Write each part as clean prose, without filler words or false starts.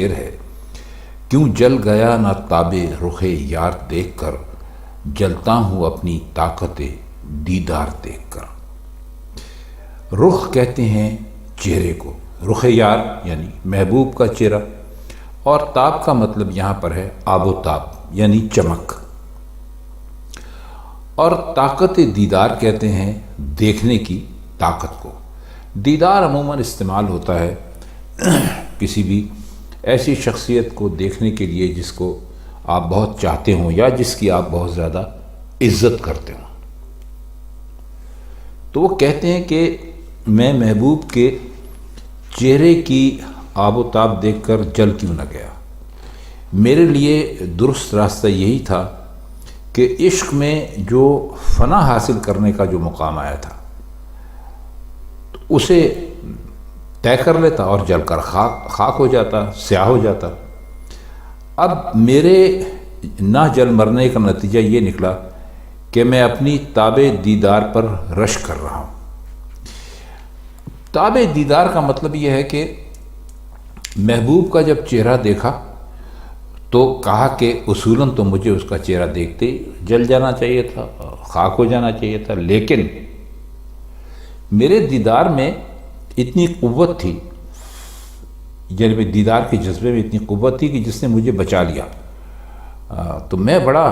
شعر ہے، کیوں جل گیا نہ تابِ رخ یار دیکھ کر، جلتا ہوں اپنی طاقت دیدار دیکھ کر۔ رخ کہتے ہیں چہرے کو، رخ یار یعنی محبوب کا چہرہ، اور تاب کا مطلب یہاں پر ہے آب و تاب یعنی چمک، اور طاقت دیدار کہتے ہیں دیکھنے کی طاقت کو۔ دیدار عموماً استعمال ہوتا ہے کسی بھی ایسی شخصیت کو دیکھنے کے لیے جس کو آپ بہت چاہتے ہوں یا جس کی آپ بہت زیادہ عزت کرتے ہوں۔ تو وہ کہتے ہیں کہ میں محبوب کے چہرے کی آب و تاب دیکھ کر جل کیوں نہ گیا۔ میرے لیے درست راستہ یہی تھا کہ عشق میں جو فنا حاصل کرنے کا جو مقام آیا تھا اسے طے کر لیتا اور جل کر خاک ہو جاتا، سیاہ ہو جاتا۔ اب میرے نہ جل مرنے کا نتیجہ یہ نکلا کہ میں اپنی تاب دیدار پر رشک کر رہا ہوں۔ تاب دیدار کا مطلب یہ ہے کہ محبوب کا جب چہرہ دیکھا تو کہا کہ اصولاً تو مجھے اس کا چہرہ دیکھتے ہی جل جانا چاہیے تھا، خاک ہو جانا چاہیے تھا، لیکن میرے دیدار میں اتنی قوت تھی، یعنی دیدار کے جذبے میں اتنی قوت تھی کہ جس نے مجھے بچا لیا۔ تو میں بڑا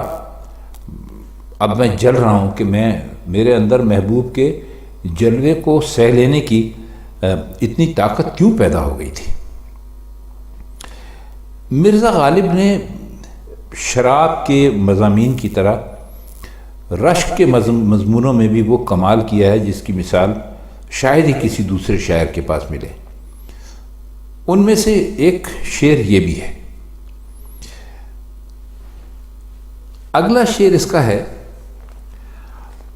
اب میں جل رہا ہوں کہ میرے اندر محبوب کے جلوے کو سہ لینے کی اتنی طاقت کیوں پیدا ہو گئی تھی۔ مرزا غالب نے شراب کے مضامین کی طرح رشک کے مضمونوں میں بھی وہ کمال کیا ہے جس کی مثال شاید ہی کسی دوسرے شاعر کے پاس ملے۔ ان میں سے ایک شعر یہ بھی ہے۔ اگلا شعر اس کا ہے،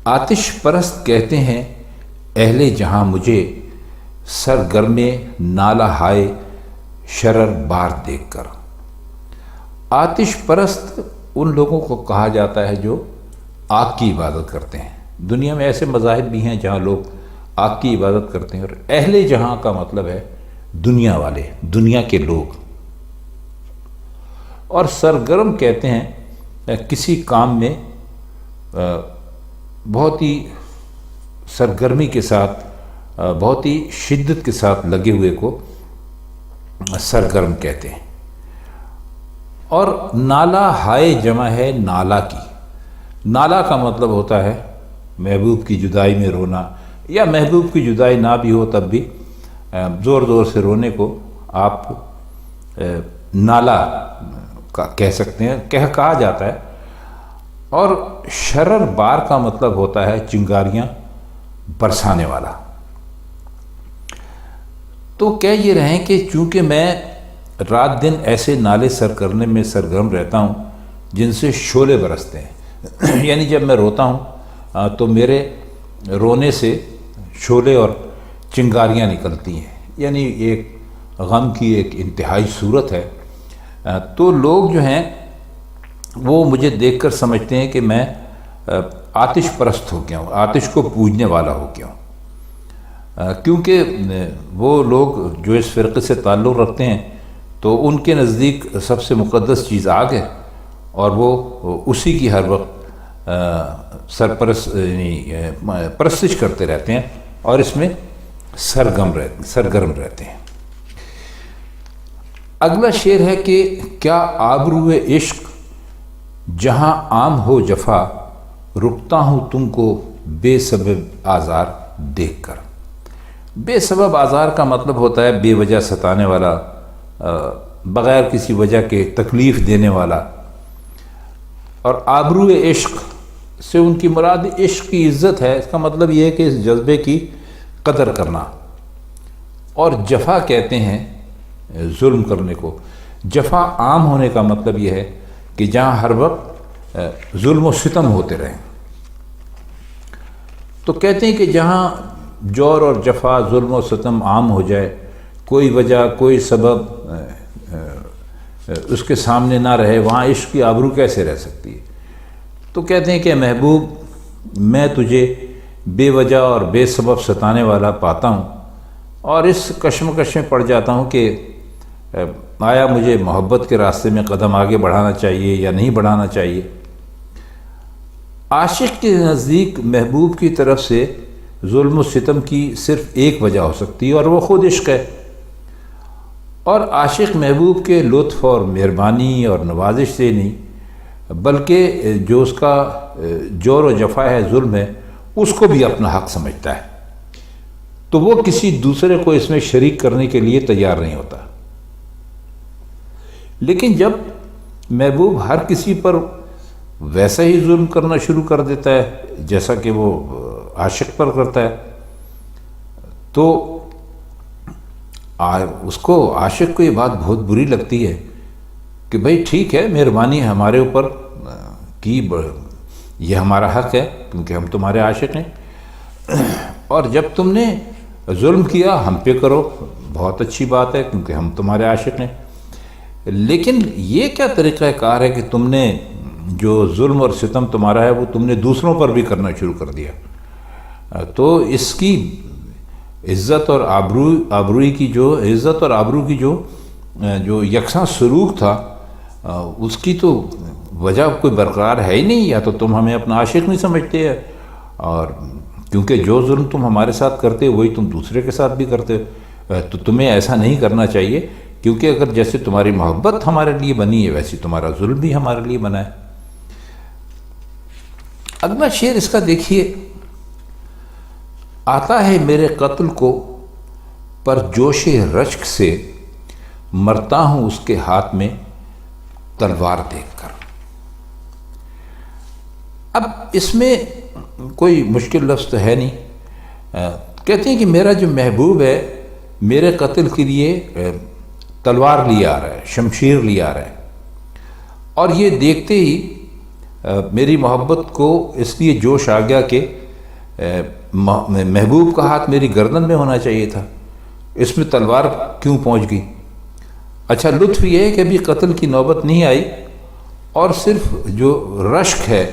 آتش پرست کہتے ہیں اہل جہاں مجھے، سرگرم نالہ ہائے شرر بار دیکھ کر۔ آتش پرست ان لوگوں کو کہا جاتا ہے جو آگ کی عبادت کرتے ہیں۔ دنیا میں ایسے مذاہب بھی ہیں جہاں لوگ آگ کی عبادت کرتے ہیں، اور اہل جہاں کا مطلب ہے دنیا والے، دنیا کے لوگ۔ اور سرگرم کہتے ہیں کسی کام میں بہت ہی سرگرمی کے ساتھ، بہت ہی شدت کے ساتھ لگے ہوئے کو سرگرم کہتے ہیں۔ اور نالہ ہائے جمع ہے نالہ کی۔ نالہ کا مطلب ہوتا ہے محبوب کی جدائی میں رونا، یا محبوب کی جدائی نہ بھی ہو تب بھی زور زور سے رونے کو آپ نالہ کہہ سکتے ہیں، کہا جاتا ہے۔ اور شرر بار کا مطلب ہوتا ہے چنگاریاں برسانے والا۔ تو کہہ یہ رہے ہیں کہ چونکہ میں رات دن ایسے نالے سر کرنے میں سرگرم رہتا ہوں جن سے شعلے برستے ہیں، یعنی جب میں روتا ہوں تو میرے رونے سے شعلے اور چنگاریاں نکلتی ہیں، یعنی ایک غم کی ایک انتہائی صورت ہے۔ تو لوگ جو ہیں وہ مجھے دیکھ کر سمجھتے ہیں کہ میں آتش پرست ہو گیا ہوں، آتش کو پوجنے والا ہو گیا ہوں، کیونکہ وہ لوگ جو اس فرقے سے تعلق رکھتے ہیں تو ان کے نزدیک سب سے مقدس چیز آگ ہے، اور وہ اسی کی ہر وقت پرستش کرتے رہتے ہیں اور اس میں سرگرم رہتے ہیں۔ اگلا شعر ہے کہ کیا آبرو عشق جہاں عام ہو جفا، رکتا ہوں تم کو بے سبب آزار دیکھ کر۔ بے سبب آزار کا مطلب ہوتا ہے بے وجہ ستانے والا، بغیر کسی وجہ کے تکلیف دینے والا۔ اور آبرو عشق سے ان کی مراد عشق کی عزت ہے، اس کا مطلب یہ ہے کہ اس جذبے کی قدر کرنا۔ اور جفا کہتے ہیں ظلم کرنے کو۔ جفا عام ہونے کا مطلب یہ ہے کہ جہاں ہر وقت ظلم و ستم ہوتے رہیں۔ تو کہتے ہیں کہ جہاں جور اور جفا، ظلم و ستم عام ہو جائے، کوئی وجہ کوئی سبب اس کے سامنے نہ رہے، وہاں عشق کی آبرو کیسے رہ سکتی ہے؟ تو کہتے ہیں کہ محبوب میں تجھے بے وجہ اور بے سبب ستانے والا پاتا ہوں، اور اس کشمکش میں پڑ جاتا ہوں کہ آیا مجھے محبت کے راستے میں قدم آگے بڑھانا چاہیے یا نہیں بڑھانا چاہیے؟ عاشق کے نزدیک محبوب کی طرف سے ظلم و ستم کی صرف ایک وجہ ہو سکتی ہے، اور وہ خود عشق ہے۔ اور عاشق محبوب کے لطف اور مہربانی اور نوازش سے نہیں، بلکہ جو اس کا جور و جفا ہے، ظلم ہے، اس کو بھی اپنا حق سمجھتا ہے، تو وہ کسی دوسرے کو اس میں شریک کرنے کے لیے تیار نہیں ہوتا۔ لیکن جب محبوب ہر کسی پر ویسا ہی ظلم کرنا شروع کر دیتا ہے جیسا کہ وہ عاشق پر کرتا ہے، تو اس کو، عاشق کو یہ بات بہت بری لگتی ہے کہ بھئی ٹھیک ہے، مہربانی ہمارے اوپر کی، یہ ہمارا حق ہے کیونکہ ہم تمہارے عاشق ہیں، اور جب تم نے ظلم کیا ہم پہ کرو، بہت اچھی بات ہے کیونکہ ہم تمہارے عاشق ہیں۔ لیکن یہ کیا طریقہ کار ہے کہ تم نے جو ظلم اور ستم تمہارا ہے وہ تم نے دوسروں پر بھی کرنا شروع کر دیا؟ تو اس کی عزت اور آبروئی کی جو عزت اور آبرو کی جو یکساں سلوک تھا، اس کی تو وجہ کوئی برقرار ہے ہی نہیں۔ یا تو تم ہمیں اپنا عاشق نہیں سمجھتے، اور کیونکہ جو ظلم تم ہمارے ساتھ کرتے وہی تم دوسرے کے ساتھ بھی کرتے، تو تمہیں ایسا نہیں کرنا چاہیے، کیونکہ اگر جیسے تمہاری محبت ہمارے لیے بنی ہے ویسی تمہارا ظلم بھی ہمارے لیے بنا ہے۔ اگلا شعر اس کا دیکھیے، آتا ہے میرے قتل کو پر جوش رشک سے، مرتا ہوں اس کے ہاتھ میں تلوار دیکھ کر۔ اب اس میں کوئی مشکل لفظ تو ہے نہیں، کہتے ہیں کہ میرا جو محبوب ہے میرے قتل کے لیے تلوار لیے آ رہا ہے، شمشیر لیے آ رہا ہے، اور یہ دیکھتے ہی میری محبت کو اس لیے جوش آ گیا کہ محبوب کا ہاتھ میری گردن میں ہونا چاہیے تھا، اس میں تلوار کیوں پہنچ گئی؟ اچھا، لطف یہ ہے کہ ابھی قتل کی نوبت نہیں آئی، اور صرف جو رشک ہے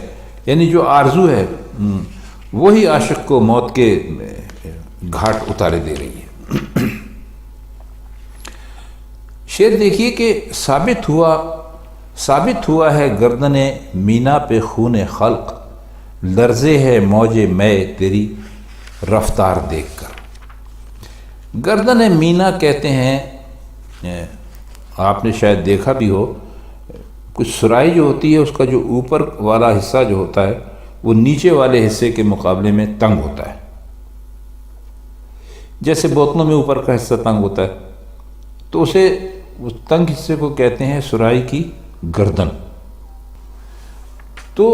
یعنی جو آرزو ہے وہی عاشق کو موت کے گھاٹ اتارے دے رہی ہے۔ شعر دیکھیے کہ ثابت ہوا ہے گردن مینا پہ خون خلق، لرزے ہے موج میں تیری رفتار دیکھ کر۔ گردن مینا کہتے ہیں، آپ نے شاید دیکھا بھی ہو، کچھ سرائی جو ہوتی ہے اس کا جو اوپر والا حصہ جو ہوتا ہے وہ نیچے والے حصے کے مقابلے میں تنگ ہوتا ہے، جیسے بوتلوں میں اوپر کا حصہ تنگ ہوتا ہے، تو اسے اس تنگ حصے کو کہتے ہیں سرائی کی گردن۔ تو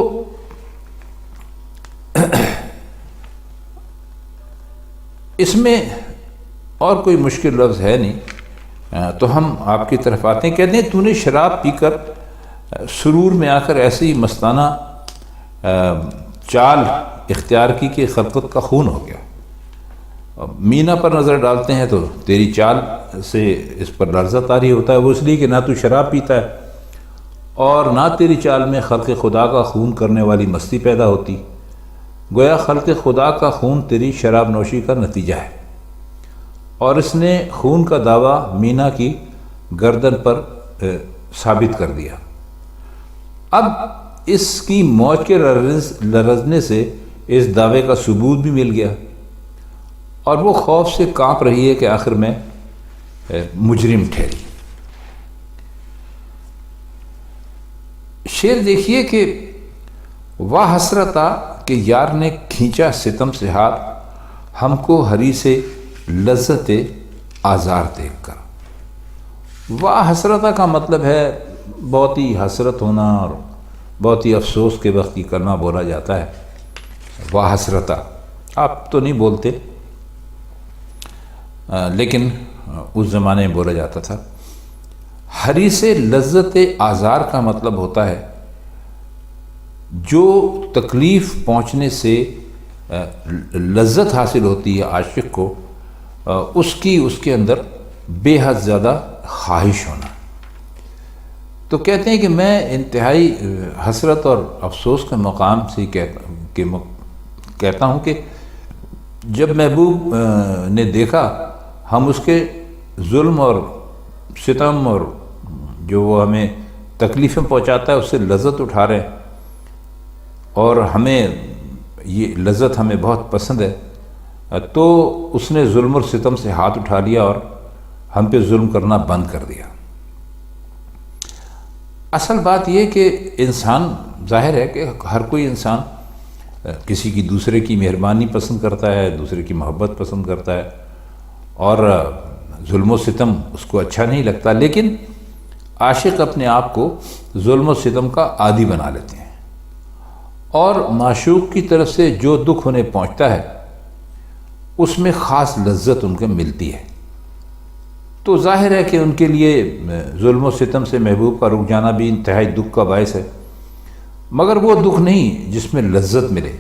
اس میں اور کوئی مشکل لفظ ہے نہیں، تو ہم آپ کی طرف آتے ہیں، کہتے ہیں تو نے شراب پی کر سرور میں آ کر ایسی مستانہ چال اختیار کی کہ خلقت کا خون ہو گیا۔ مینا پر نظر ڈالتے ہیں تو تیری چال سے اس پر لرزہ طاری ہوتا ہے، وہ اس لیے کہ نہ تو شراب پیتا ہے اور نہ تیری چال میں خلق خدا کا خون کرنے والی مستی پیدا ہوتی، گویا خلق خدا کا خون تیری شراب نوشی کا نتیجہ ہے، اور اس نے خون کا دعویٰ مینا کی گردن پر ثابت کر دیا۔ اب اس کی موت کے لرزنے سے اس دعوے کا ثبوت بھی مل گیا، اور وہ خوف سے کانپ رہی ہے کہ آخر میں مجرم ٹھہری۔ شعر دیکھیے کہ واہ حسرتا کہ یار نے کھینچا ستم سے ہاتھ، ہم کو ہری سے لذت آزار دیکھ کر۔ واہ حسرتا کا مطلب ہے بہت ہی حسرت ہونا اور بہت ہی افسوس کے وقت یہ کلمہ بولا جاتا ہے، واہ حسرتا۔ آپ تو نہیں بولتے لیکن اس زمانے میں بولا جاتا تھا۔ ہری سے لذت آزار کا مطلب ہوتا ہے جو تکلیف پہنچنے سے لذت حاصل ہوتی ہے عاشق کو، اس کے اندر بے حد زیادہ خواہش ہونا۔ تو کہتے ہیں کہ میں انتہائی حسرت اور افسوس کے مقام سے کہتا ہوں کہ جب محبوب نے دیکھا ہم اس کے ظلم اور ستم اور جو وہ ہمیں تکلیفیں پہنچاتا ہے اس سے لذت اٹھا رہے ہیں، اور ہمیں یہ لذت ہمیں بہت پسند ہے، تو اس نے ظلم و ستم سے ہاتھ اٹھا لیا اور ہم پہ ظلم کرنا بند کر دیا۔ اصل بات یہ کہ انسان، ظاہر ہے کہ ہر کوئی انسان کسی کی دوسرے کی مہربانی پسند کرتا ہے، دوسرے کی محبت پسند کرتا ہے، اور ظلم و ستم اس کو اچھا نہیں لگتا، لیکن عاشق اپنے آپ کو ظلم و ستم کا عادی بنا لیتے ہیں، اور معشوق کی طرف سے جو دکھ انہیں پہنچتا ہے اس میں خاص لذت ان کو ملتی ہے۔ تو ظاہر ہے کہ ان کے لیے ظلم و ستم سے محبوب کا رک جانا بھی انتہائی دکھ کا باعث ہے، مگر وہ دکھ نہیں جس میں لذت ملے۔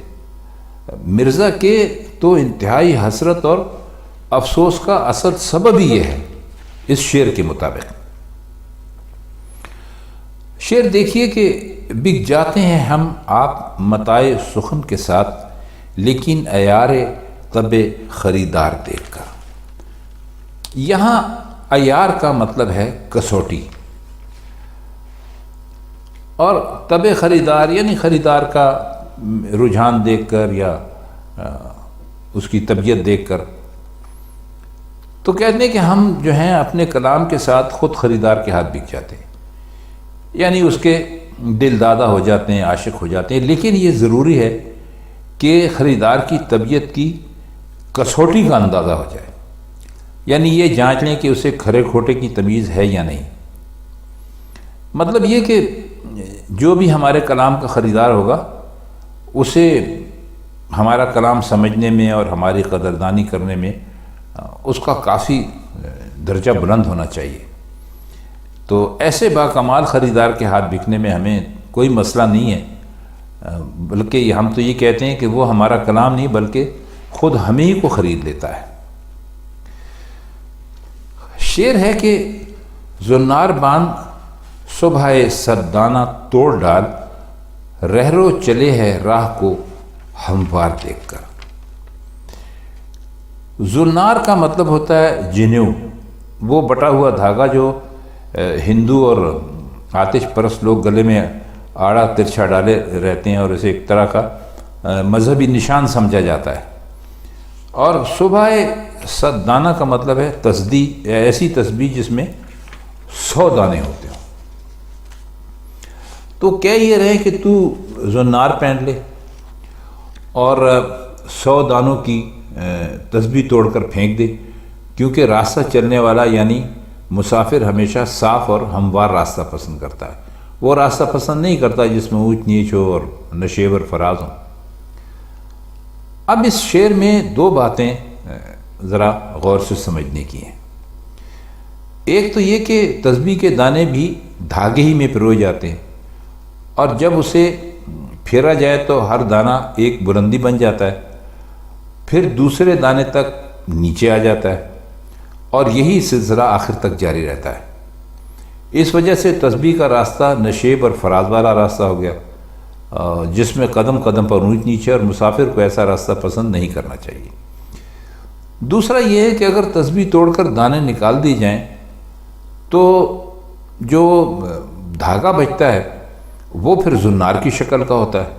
مرزا کے تو انتہائی حسرت اور افسوس کا اصل سبب ہی یہ ہے اس شعر کے مطابق۔ شعر دیکھیے کہ بک جاتے ہیں ہم آپ متائے سخن کے ساتھ، لیکن عیار طب خریدار دیکھ کر۔ یہاں عیار کا مطلب ہے کسوٹی، اور طب خریدار یعنی خریدار کا رجحان دیکھ کر یا اس کی طبیعت دیکھ کر۔ تو کہتے ہیں کہ ہم جو ہیں اپنے کلام کے ساتھ خود خریدار کے ہاتھ بک جاتے ہیں، یعنی اس کے دل دادا ہو جاتے ہیں، عاشق ہو جاتے ہیں، لیکن یہ ضروری ہے کہ خریدار کی طبیعت کی کسوٹی کا اندازہ ہو جائے، یعنی یہ جانچ لیں کہ اسے کھرے کھوٹے کی تمیز ہے یا نہیں۔ مطلب یہ کہ جو بھی ہمارے کلام کا خریدار ہوگا اسے ہمارا کلام سمجھنے میں اور ہماری قدردانی کرنے میں اس کا کافی درجہ بلند ہونا چاہیے۔ تو ایسے باکمال خریدار کے ہاتھ بکنے میں ہمیں کوئی مسئلہ نہیں ہے، بلکہ ہم تو یہ کہتے ہیں کہ وہ ہمارا کلام نہیں بلکہ خود ہمیں ہی کو خرید لیتا ہے۔ شعر ہے کہ زنار باندھ صبح صدانہ توڑ ڈال، رہرو چلے ہے راہ کو ہموار دیکھ کر۔ زنار کا مطلب ہوتا ہے جنیو، وہ بٹا ہوا دھاگا جو ہندو اور آتش پرست لوگ گلے میں آڑا ترچھا ڈالے رہتے ہیں، اور اسے ایک طرح کا مذہبی نشان سمجھا جاتا ہے۔ اور صبح صد دانہ کا مطلب ہے تسبیح، ایسی تسبیح جس میں 100 دانے ہوتے ہوں۔ تو کہہ یہ رہے کہ تو زنار پہن لے اور 100 دانوں کی تسبیح توڑ کر پھینک دے، کیونکہ راستہ چلنے والا یعنی مسافر ہمیشہ صاف اور ہموار راستہ پسند کرتا ہے، وہ راستہ پسند نہیں کرتا جس میں اونچ نیچ ہو اور نشیب اور فراز ہوں۔ اب اس شعر میں دو باتیں ذرا غور سے سمجھنے کی ہیں۔ ایک تو یہ کہ تسبیح کے دانے بھی دھاگے ہی میں پروئے جاتے ہیں، اور جب اسے پھیرا جائے تو ہر دانہ ایک بلندی بن جاتا ہے، پھر دوسرے دانے تک نیچے آ جاتا ہے، اور یہی سلسلہ آخر تک جاری رہتا ہے۔ اس وجہ سے تسبیح کا راستہ نشیب اور فراز والا راستہ ہو گیا، جس میں قدم قدم پر اونچ نیچے، اور مسافر کو ایسا راستہ پسند نہیں کرنا چاہیے۔ دوسرا یہ ہے کہ اگر تسبیح توڑ کر دانے نکال دی جائیں تو جو دھاگا بچتا ہے وہ پھر زنار کی شکل کا ہوتا ہے،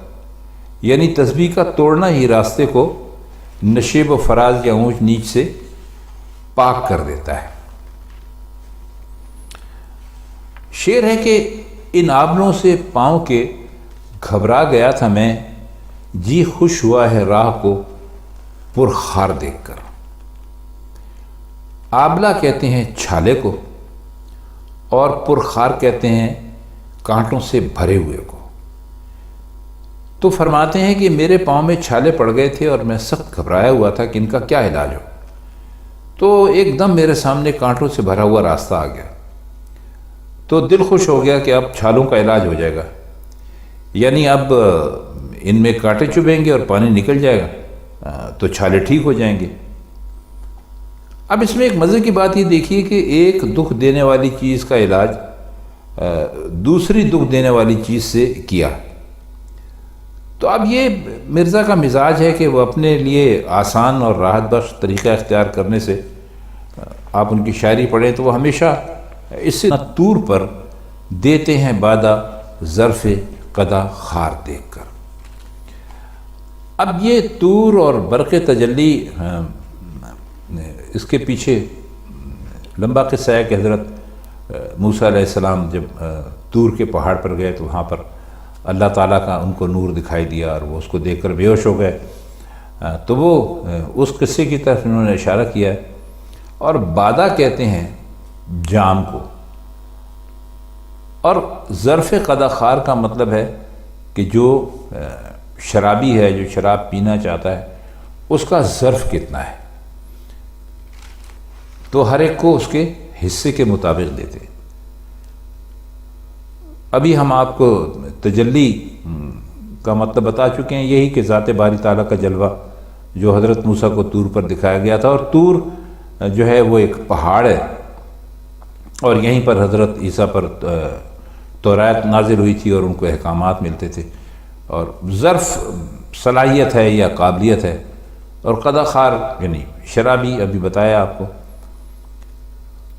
یعنی تسبیح کا توڑنا ہی راستے کو نشیب و فراز یا اونچ نیچ سے پاک کر دیتا ہے۔ شعر ہے کہ ان آبلوں سے پاؤں کے گھبرا گیا تھا میں، جی خوش ہوا ہے راہ کو پرخار دیکھ کر۔ آبلہ کہتے ہیں چھالے کو، اور پرخار کہتے ہیں کانٹوں سے بھرے ہوئے کو۔ تو فرماتے ہیں کہ میرے پاؤں میں چھالے پڑ گئے تھے اور میں سخت گھبرایا ہوا تھا کہ ان کا کیا علاج ہو، تو ایک دم میرے سامنے کانٹوں سے بھرا ہوا راستہ آ گیا، تو دل خوش ہو گیا کہ اب چھالوں کا علاج ہو جائے گا، یعنی اب ان میں کانٹے چبھیں گے اور پانی نکل جائے گا تو چھالے ٹھیک ہو جائیں گے۔ اب اس میں ایک مزے کی بات یہ دیکھیے کہ ایک دکھ دینے والی چیز کا علاج دوسری دکھ دینے والی چیز سے کیا۔ تو اب یہ مرزا کا مزاج ہے کہ وہ اپنے لیے آسان اور راحت بخش طریقہ اختیار کرنے سے، آپ ان کی شاعری پڑھیں تو وہ ہمیشہ اس سے طور پر دیتے ہیں بادہ ظرف قدا خار دیکھ کر۔ اب یہ طور اور برق تجلی، اس کے پیچھے لمبا قصہ ہے کہ حضرت موسیٰ علیہ السلام جب طور کے پہاڑ پر گئے تو وہاں پر اللہ تعالیٰ کا ان کو نور دکھائی دیا اور وہ اس کو دیکھ کر بے ہوش ہو گئے۔ تو وہ اس قصے کی طرف انہوں نے اشارہ کیا ہے، اور بادہ کہتے ہیں جام کو، اور ظرف قدا خار کا مطلب ہے کہ جو شرابی ہے، جو شراب پینا چاہتا ہے، اس کا ظرف کتنا ہے، تو ہر ایک کو اس کے حصے کے مطابق دیتے۔ ابھی ہم آپ کو تجلی کا مطلب بتا چکے ہیں، یہی کہ ذات باری تعالیٰ کا جلوہ جو حضرت موسیٰ کو طور پر دکھایا گیا تھا، اور طور جو ہے وہ ایک پہاڑ ہے، اور یہیں پر حضرت عیسیٰ پر تورات نازل ہوئی تھی اور ان کو احکامات ملتے تھے، اور ظرف صلاحیت ہے یا قابلیت ہے، اور قدا خار یعنی شرابی ابھی بتایا آپ کو۔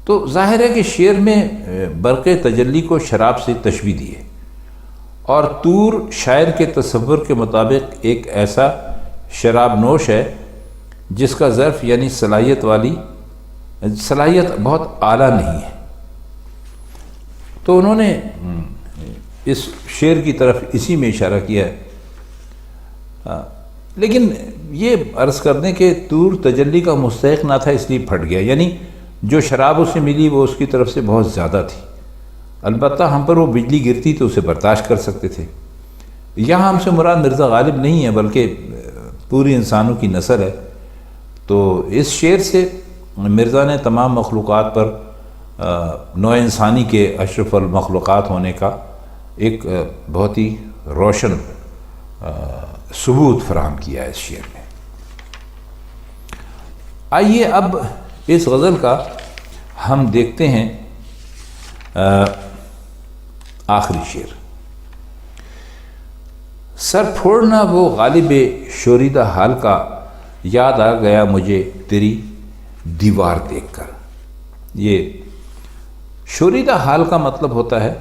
تو ظاہر ہے کہ شعر میں برق تجلی کو شراب سے تشبیہ دی ہے، اور طور شاعر کے تصور کے مطابق ایک ایسا شراب نوش ہے جس کا ظرف یعنی صلاحیت بہت اعلیٰ نہیں ہے۔ تو انہوں نے اس شعر کی طرف اسی میں اشارہ کیا ہے، لیکن یہ عرض کر دیں کہ طور تجلی کا مستحق نہ تھا، اس لیے پھٹ گیا، یعنی جو شراب اسے ملی وہ اس کی طرف سے بہت زیادہ تھی، البتہ ہم پر وہ بجلی گرتی تو اسے برداشت کر سکتے تھے۔ یہاں ہم سے مراد مرزا غالب نہیں ہے بلکہ پوری انسانوں کی نسل ہے۔ تو اس شعر سے مرزا نے تمام مخلوقات پر نوع انسانی کے اشرف المخلوقات ہونے کا ایک بہت ہی روشن ثبوت فراہم کیا ہے اس شعر میں۔ آئیے اب اس غزل کا ہم دیکھتے ہیں آخری شعر۔ سر پھوڑنا وہ غالب شوریدہ حال کا، یاد آ گیا مجھے تیری دیوار دیکھ کر۔ یہ شوریدہ حال کا مطلب ہوتا ہے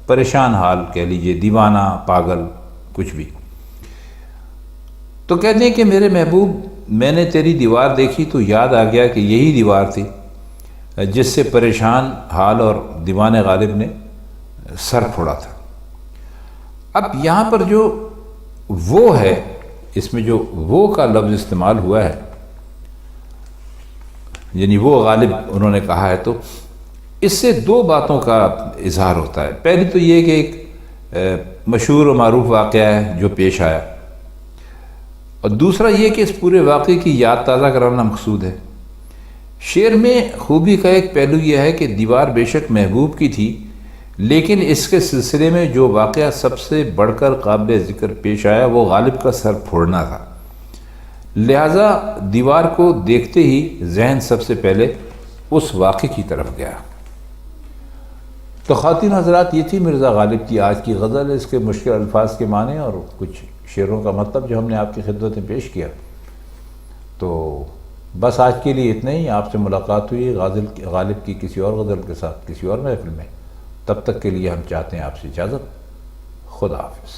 پریشان حال کہہ لیجئے، دیوانہ، پاگل، کچھ بھی۔ تو کہتے ہیں کہ میرے محبوب، میں نے تیری دیوار دیکھی تو یاد آ گیا کہ یہی دیوار تھی جس سے پریشان حال اور دیوان غالب نے سر پھوڑا تھا۔ اب یہاں پر جو وہ ہے، اس میں جو وہ کا لفظ استعمال ہوا ہے، یعنی وہ غالب انہوں نے کہا ہے، تو اس سے دو باتوں کا اظہار ہوتا ہے۔ پہلی تو یہ کہ ایک مشہور و معروف واقعہ ہے جو پیش آیا، اور دوسرا یہ کہ اس پورے واقعے کی یاد تازہ کرانا مقصود ہے۔ شعر میں خوبی کا ایک پہلو یہ ہے کہ دیوار بے شک محبوب کی تھی، لیکن اس کے سلسلے میں جو واقعہ سب سے بڑھ کر قابل ذکر پیش آیا وہ غالب کا سر پھوڑنا تھا، لہٰذا دیوار کو دیکھتے ہی ذہن سب سے پہلے اس واقعے کی طرف گیا۔ تو خواتین حضرات، یہ تھی مرزا غالب کی آج کی غزل، اس کے مشکل الفاظ کے معنی اور کچھ شعروں کا مطلب جو ہم نے آپ کی خدمت میں پیش کیا۔ تو بس آج کے لیے اتنا ہی۔ آپ سے ملاقات ہوئی غالب کی کسی اور غزل کے ساتھ کسی اور محفل میں۔ تب تک کے لیے ہم چاہتے ہیں آپ سے اجازت۔ خدا حافظ۔